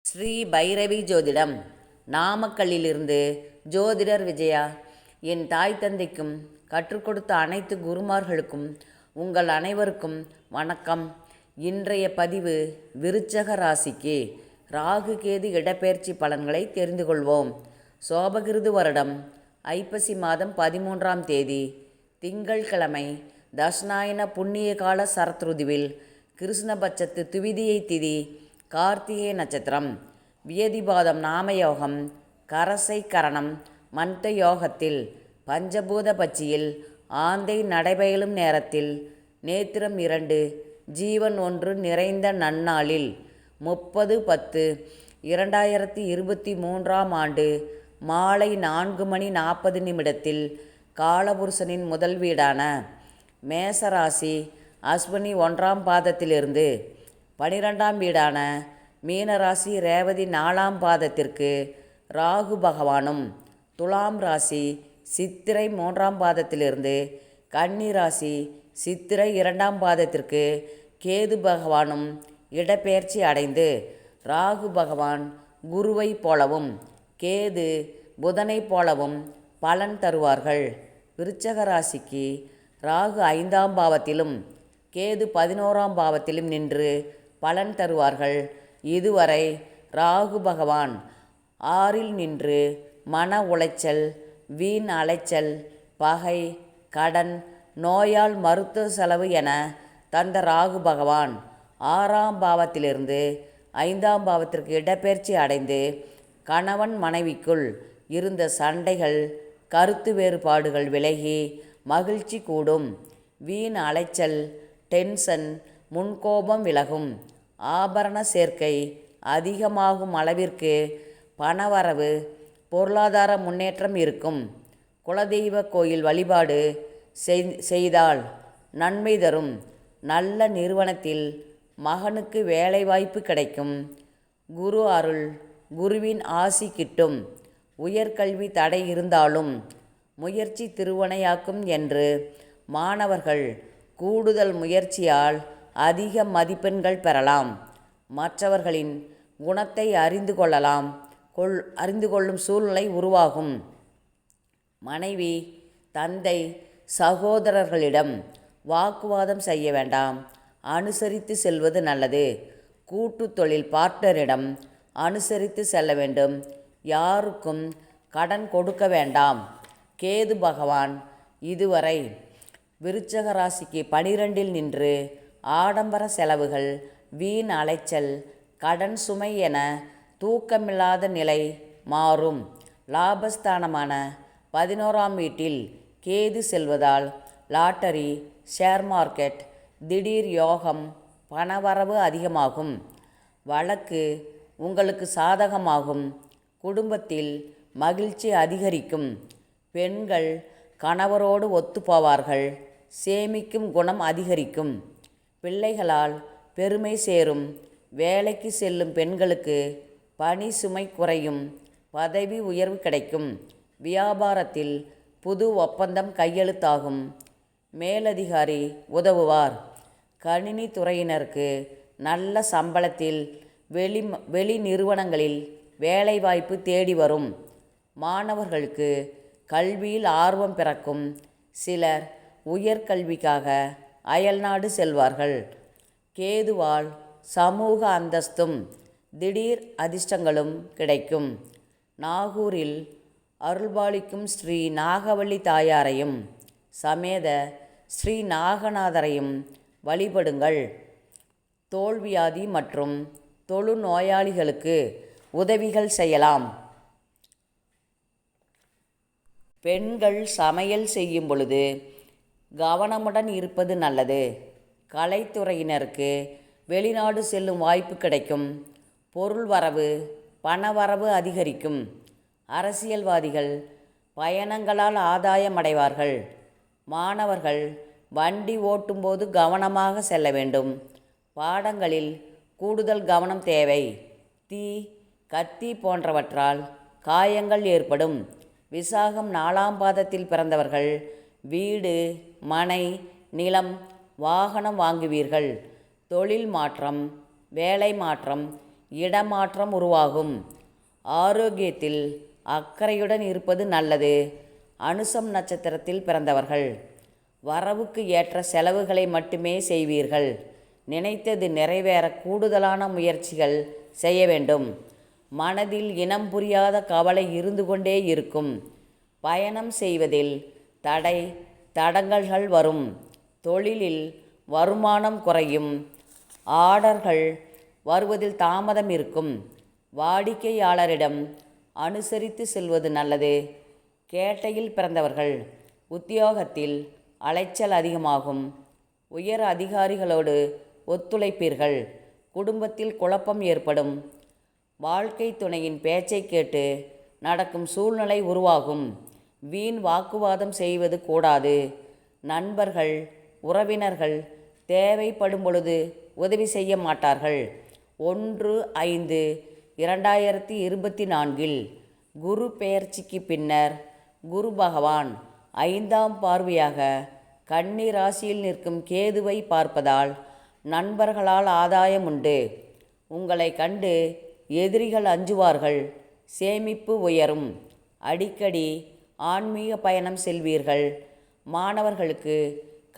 ஸ்ரீ பைரவி ஜோதிடம் நாமக்கல்லிலிருந்து ஜோதிடர் விஜயா. என் தாய் தந்தைக்கும் கற்றுக் கொடுத்த அனைத்து குருமார்களுக்கும் உங்கள் அனைவருக்கும் வணக்கம். இன்றைய பதிவு விருச்சக ராசிக்கு ராகு கேது இடப்பெயர்ச்சி பலன்களை தெரிந்து கொள்வோம். சோபகிருது வருடம் ஐப்பசி மாதம் 13ஆம் தேதி திங்கள்கிழமை தட்சிணாயன புண்ணிய கால சரத்ருதுவில் கிருஷ்ணபட்சத்து துவிதியை திதி கார்த்திகை நட்சத்திரம் வியதிபாதம் நாமயோகம் கரசை கரணம் மந்த யோகத்தில் பஞ்சபூத பட்சியில் ஆந்தை நடைபெயலும் நேரத்தில் நேத்திரம் 2 ஜீவன் 1 நிறைந்த நன்னாளில் 30/10/2023ஆம் ஆண்டு மாலை 4:40 காலபுருஷனின் முதல் வீடான மேசராசி அஸ்வினி 1ஆம் பாதத்திலிருந்து 12ஆம் வீடான மீனராசி ரேவதி 4ஆம் பாதத்திற்கு ராகு பகவானும், துலாம் ராசி சித்திரை 3ஆம் பாதத்திலிருந்து கன்னி ராசி சித்திரை 2ஆம் பாதத்திற்கு கேது பகவானும் இடப்பெயர்ச்சி அடைந்து ராகு பகவான் குருவை போலவும் கேது புதனை போலவும் பலன் தருவார்கள். விருச்சக ராசிக்கு ராகு 5ஆம் பாவத்திலும் கேது 11ஆம் பாவத்திலும் நின்று பலன் தருவார்கள். இதுவரை ராகு பகவான் 6இல் நின்று மன உளைச்சல், வீண் அலைச்சல், பகை, கடன், நோயால் மருத்துவ செலவு என தந்த ராகு பகவான் 6ஆம் பாவத்திலிருந்து 5ஆம் பாவத்திற்கு இடப்பெயர்ச்சி அடைந்து கணவன் மனைவிக்குள் இருந்த சண்டைகள், கருத்து வேறுபாடுகள் விலகி மகிழ்ச்சி கூடும். வீண் அலைச்சல், டென்ஷன், முன்கோபம் விலகும். ஆபரண சேர்க்கை அதிகமாகும் அளவிற்கு பணவரவு, பொருளாதார முன்னேற்றம் இருக்கும். குலதெய்வ கோயில் வழிபாடு செய்தால் நன்மை தரும். நல்ல நிறுவனத்தில் மகனுக்கு வேலைவாய்ப்பு கிடைக்கும். குரு அருள், குருவின் ஆசி கிட்டும். உயர்கல்வி தடை இருந்தாலும் முயற்சி திருவனையாக்கும் என்று மாணவர்கள் கூடுதல் முயற்சியால் அதிக மதிப்பெண்கள் பெறலாம். மற்றவர்களின் குணத்தை அறிந்து கொள்ளும் சூழ்நிலை உருவாகும். மனைவி, தந்தை, சகோதரர்களிடம் வாக்குவாதம் செய்ய வேண்டாம். அனுசரித்து செல்வது நல்லது. கூட்டு தொழில் பார்ட்னரிடம் அனுசரித்து செல்ல வேண்டும். யாருக்கும் கடன் கொடுக்க வேண்டாம். கேது பகவான் இதுவரை விருச்சக ராசிக்கு 12இல் நின்று ஆடம்பர செலவுகள், வீண் அலைச்சல், கடன் சுமை என தூக்கமில்லாத நிலை மாறும். லாபஸ்தானமான 11ஆம் வீட்டில் கேது செல்வதால் லாட்டரி, ஷேர் மார்க்கெட், திடீர் யோகம், பணவரவு அதிகமாகும். வழக்கு உங்களுக்கு சாதகமாகும். குடும்பத்தில் மகிழ்ச்சி அதிகரிக்கும். பெண்கள் கணவரோடு ஒத்துப்போவார்கள். சேமிக்கும் குணம் அதிகரிக்கும். பிள்ளைகளால் பெருமை சேரும். வேலைக்கு செல்லும் பெண்களுக்கு பணி சுமை குறையும். பதவி உயர்வு கிடைக்கும். வியாபாரத்தில் புது ஒப்பந்தம் கையெழுத்தாகும். மேலதிகாரி உதவுவார். கணினி துறையினருக்கு நல்ல சம்பளத்தில் வெளி நிறுவனங்களில் வேலைவாய்ப்பு தேடி வரும். மாணவர்களுக்கு கல்வியில் ஆர்வம் பிறக்கும். சிலர் உயர்கல்விக்காக அயல்நாடு செல்வார்கள். கேதுவால் சமூக அந்தஸ்தும் திடீர் அதிர்ஷ்டங்களும் கிடைக்கும். நாகூரில் அருள்பாலிக்கும் ஸ்ரீ நாகவள்ளி தாயாரையும் சமேத ஸ்ரீ நாகநாதரையும் வழிபடுங்கள். தோல்வியாதி மற்றும் தொழுநோயாளிகளுக்கு உதவிகள் செய்யலாம். பெண்கள் சமையல் செய்யும் பொழுது கவனமுடன் இருப்பது நல்லது. கலைத்துறையினருக்கு வெளிநாடு செல்லும் வாய்ப்பு கிடைக்கும். பொருள் வரவு, பணவரவு அதிகரிக்கும். அரசியல்வாதிகள் பயணங்களால் ஆதாயமடைவார்கள். மாணவர்கள் வண்டி ஓட்டும்போது கவனமாக செல்ல வேண்டும். பாடங்களில் கூடுதல் கவனம் தேவை. தீ, கத்தி போன்றவற்றால் காயங்கள் ஏற்படும். விசாகம் 4ஆம் பாதத்தில் பிறந்தவர்கள் வீடு, மனை, நிலம், வாகனம் வாங்குவீர்கள். தொழில் மாற்றம், வேலை மாற்றம் இடமாற்றம் உருவாகும். ஆரோக்கியத்தில் அக்கறையுடன் இருப்பது நல்லது. அனுசம் நட்சத்திரத்தில் பிறந்தவர்கள் வரவுக்கு ஏற்ற செலவுகளை மட்டுமே செய்வீர்கள். நினைத்தது நிறைவேற கூடுதலான முயற்சிகள் செய்ய வேண்டும். மனதில் இனம் புரியாத கவலை இருந்து கொண்டே இருக்கும். பயணம் செய்வதில் தடங்கல்கள் வரும். தொழிலில் வருமானம் குறையும். ஆர்டர்கள் வருவதில் தாமதம் இருக்கும். வாடிக்கையாளரிடம் அனுசரித்து செல்வது நல்லது. கேட்டையில் பிறந்தவர்கள் உத்தியோகத்தில் அலைச்சல் அதிகமாகும். உயர் அதிகாரிகளோடு ஒத்துழைப்பீர்கள். குடும்பத்தில் குழப்பம் ஏற்படும். வாழ்க்கை துணையின் பேச்சை கேட்டு நடக்கும் சூழ்நிலை உருவாகும். வீண் வாக்குவாதம் செய்வது கூடாது. நண்பர்கள் உறவினர்கள் தேவைப்படும் பொழுது உதவி செய்ய மாட்டார்கள். 1/5/2024 குரு பெயர்ச்சிக்கு பின்னர் குரு பகவான் 5ஆம் பார்வையாக கன்னி ராசியில் நிற்கும் கேதுவை பார்ப்பதால் நண்பர்களால் ஆதாயம் உண்டு. உங்களை கண்டு எதிரிகள் அஞ்சுவார்கள். சேமிப்பு உயரும். அடிக்கடி ஆன்மீக பயணம் செல்வீர்கள். மாணவர்களுக்கு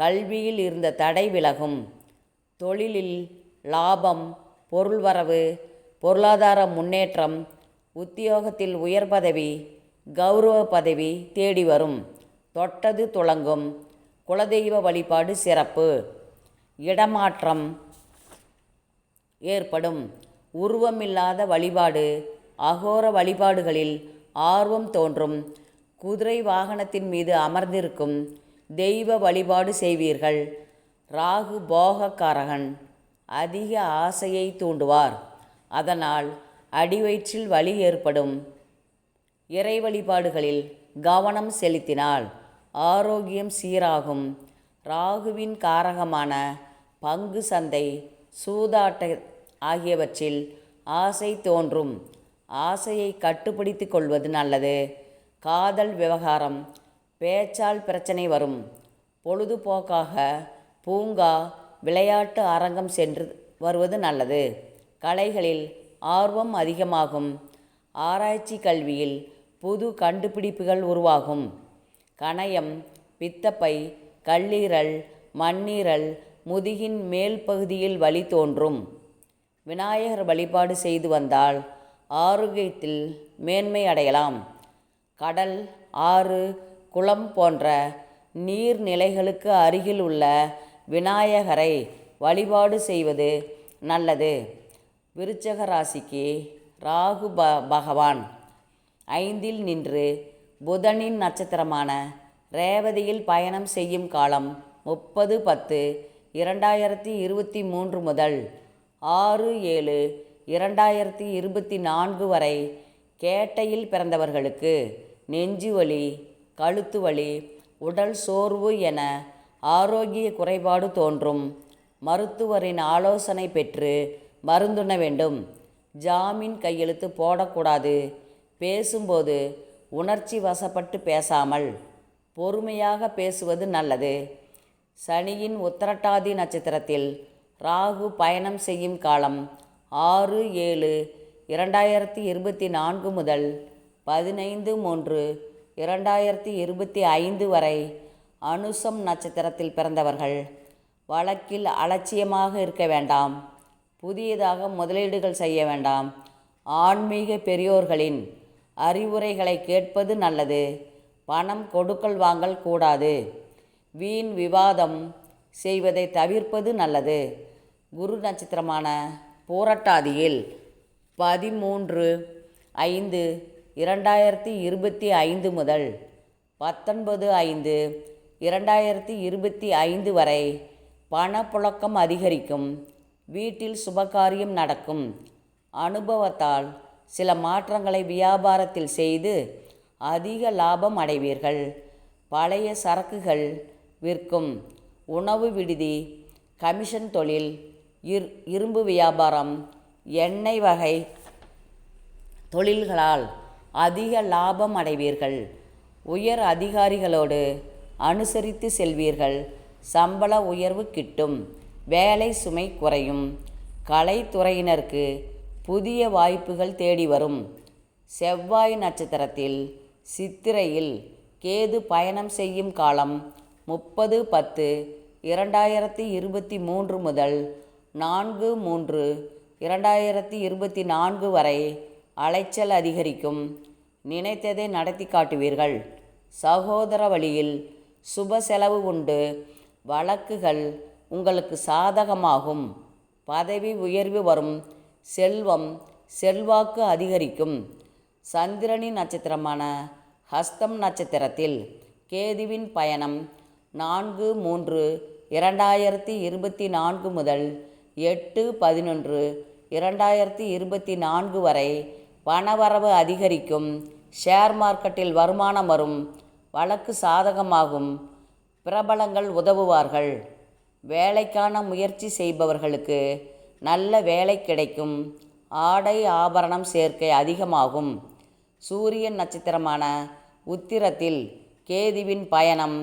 கல்வியில் இருந்த தடை விலகும். தொழிலில் லாபம், பொருள்வரவு, பொருளாதார முன்னேற்றம், உத்தியோகத்தில் உயர் பதவி, கௌரவ பதவி தேடி வரும். தொட்டது துளங்கும். குலதெய்வ வழிபாடு சிறப்பு. இடமாற்றம் ஏற்படும். உருவமில்லாத வழிபாடு, அகோர வழிபாடுகளில் ஆர்வம் தோன்றும். குதிரை வாகனத்தின் மீது அமர்ந்திருக்கும் தெய்வ வழிபாடு செய்வீர்கள். ராகு போகக்காரகன். அதிக ஆசையை தூண்டுவார். அதனால் அடிவயிற்றில் வலி ஏற்படும். இறை வழிபாடுகளில் கவனம் செலுத்தினால் ஆரோக்கியம் சீராகும். ராகுவின் காரகமான பங்கு சந்தை, சூதாட்ட ஆகியவற்றில் ஆசை தோன்றும். ஆசையை கட்டுப்படுத்தி கொள்வது நல்லது. காதல் விவகாரம், பேச்சால் பிரச்சனை வரும். பொழுதுபோக்காக பூங்கா, விளையாட்டு அரங்கம் சென்று வருவது நல்லது. கலைகளில் ஆர்வம் அதிகமாகும். ஆராய்ச்சி கல்வியில் புது கண்டுபிடிப்புகள் உருவாகும். கணையம், பித்தப்பை, கல்லீரல், மண்ணீரல், முதுகின் மேல் பகுதியில் வலி தோன்றும். விநாயகர் வழிபாடு செய்து வந்தால் ஆரோக்கியத்தில் மேன்மை அடையலாம். கடல், ஆறு, குளம் போன்ற நீர்நிலைகளுக்கு அருகில் உள்ள விநாயகரை வழிபாடு செய்வது நல்லது. விருச்சக ராசிக்கு ராகு பகவான் 5இல் நின்று புதனின் நட்சத்திரமான ரேவதியில் பயணம் செய்யும் காலம் 30/10/2023 முதல் 6/7/2024 வரை. கேட்டையில் பிறந்தவர்களுக்கு நெஞ்சுவலி, கழுத்து வலி, உடல் சோர்வு என ஆரோக்கிய குறைபாடு தோன்றும். மருத்துவரின் ஆலோசனை பெற்று மருந்துண்ண வேண்டும். ஜாமீன் கையெழுத்து போடக்கூடாது. பேசும்போது உணர்ச்சி வசப்பட்டு பேசாமல் பொறுமையாக பேசுவது நல்லது. சனியின் உத்திரட்டாதி நட்சத்திரத்தில் ராகு பயணம் செய்யும் காலம் 6/7/2024 முதல் 15/3/2025 வரை. அனுசம் நட்சத்திரத்தில் பிறந்தவர்கள் வழக்கில் அலட்சியமாக இருக்க வேண்டாம். புதியதாக முதலீடுகள் செய்ய வேண்டாம். ஆன்மீக பெரியோர்களின் அறிவுரைகளை கேட்பது நல்லது. பணம் கொடுக்கல் வாங்கல் கூடாது. வீண் விவாதம் செய்வதை தவிர்ப்பது நல்லது. குரு நட்சத்திரமான பூரட்டாதியில் 13/5/2025 முதல் 19/5/2025 வரை. பணப்புழக்கம் அதிகரிக்கும். வீட்டில் சுபகாரியம் நடக்கும். அனுபவத்தால் சில மாற்றங்களை வியாபாரத்தில் செய்து அதிக லாபம் அடைவீர்கள். பழைய சரக்குகள் விற்கும். உணவு விடுதி, கமிஷன் தொழில், இரும்பு வியாபாரம், எண்ணெய் வகை தொழில்களால் அதிக லாபம் அடைவீர்கள். உயர் அதிகாரிகளோடு அனுசரித்து செல்வீர்கள். சம்பள உயர்வு கிட்டும். வேலை சுமை குறையும். கலைத்துறையினருக்கு புதிய வாய்ப்புகள் தேடி வரும். செவ்வாய் நட்சத்திரத்தில் சித்திரையில் கேது பயணம் செய்யும் காலம் 30/10/2023 முதல் 4/3/2024 வரை அலைச்சல் அதிகரிக்கும். நினைத்ததை நடத்தி காட்டுவீர்கள். சகோதர வழியில் சுப செலவு உண்டு. வழக்குகள் உங்களுக்கு சாதகமாகும். பதவி உயர்வு வரும். செல்வம் செல்வாக்கு அதிகரிக்கும். சந்திரனின் நட்சத்திரமான ஹஸ்தம் நட்சத்திரத்தில் கேதுவின் பயணம் 4/3/2024 முதல் 8/11/2024 வரை பணவரவு அதிகரிக்கும். ஷேர் மார்க்கெட்டில் வருமானம் வரும். வழக்கு சாதகமாகும். பிரபலங்கள் உதவுவார்கள். வேலைக்கான முயற்சி செய்பவர்களுக்கு நல்ல வேலை கிடைக்கும். ஆடை ஆபரணம் சேர்க்கை அதிகமாகும். சூரியன் நட்சத்திரமான உத்திரத்தில் கேதுவின் பயணம்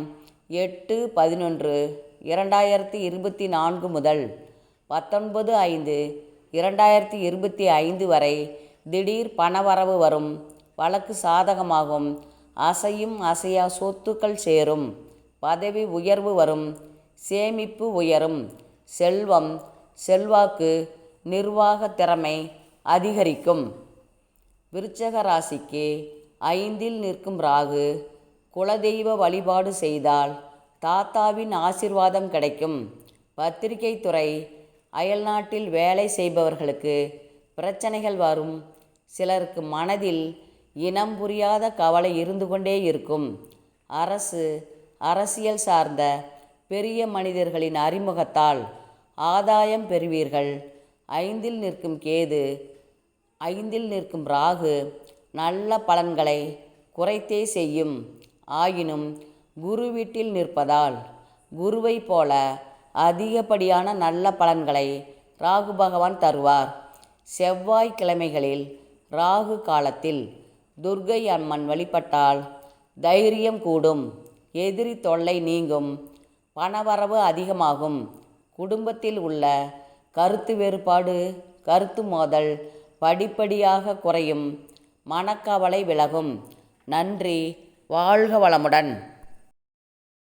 8/11/2024 முதல் 19/5/2025 வரை திடீர் பணவரவு வரும். வழக்கு சாதகமாகும். அசையும் அசையா சொத்துக்கள் சேரும். பதவி உயர்வு வரும். சேமிப்பு உயரும். செல்வம் செல்வாக்கு நிர்வாக திறமை அதிகரிக்கும். விருச்சக ராசிக்கு 5இல் நிற்கும் ராகு. குலதெய்வ வழிபாடு செய்தால் தாத்தாவின் ஆசீர்வாதம் கிடைக்கும். பத்திரிகை துறை அயல்நாட்டில் வேலை செய்பவர்களுக்கு பிரச்சனைகள் வரும். சிலருக்கு மனதில் இனம் புரியாத கவலை இருந்து கொண்டே இருக்கும். அரசியல் சார்ந்த பெரிய மனிதர்களின் அறிமுகத்தால் ஆதாயம் பெறுவீர்கள். 5இல் நிற்கும் ராகு நல்ல பலன்களை குறைத்தே செய்யும். ஆயினும் குரு வீட்டில் நிற்பதால் குருவை போல அதிகப்படியான நல்ல பலன்களை ராகு பகவான் தருவார். செவ்வாய்க்கிழமைகளில் ராகு காலத்தில் துர்க்கை அம்மன் வழிபட்டால் தைரியம் கூடும். எதிரி தொல்லை நீங்கும். பணவரவு அதிகமாகும். குடும்பத்தில் உள்ள கருத்து வேறுபாடு கருத்து மோதல் படிப்படியாக குறையும். மனக்கவலை விலகும். நன்றி. வாழ்க வளமுடன்.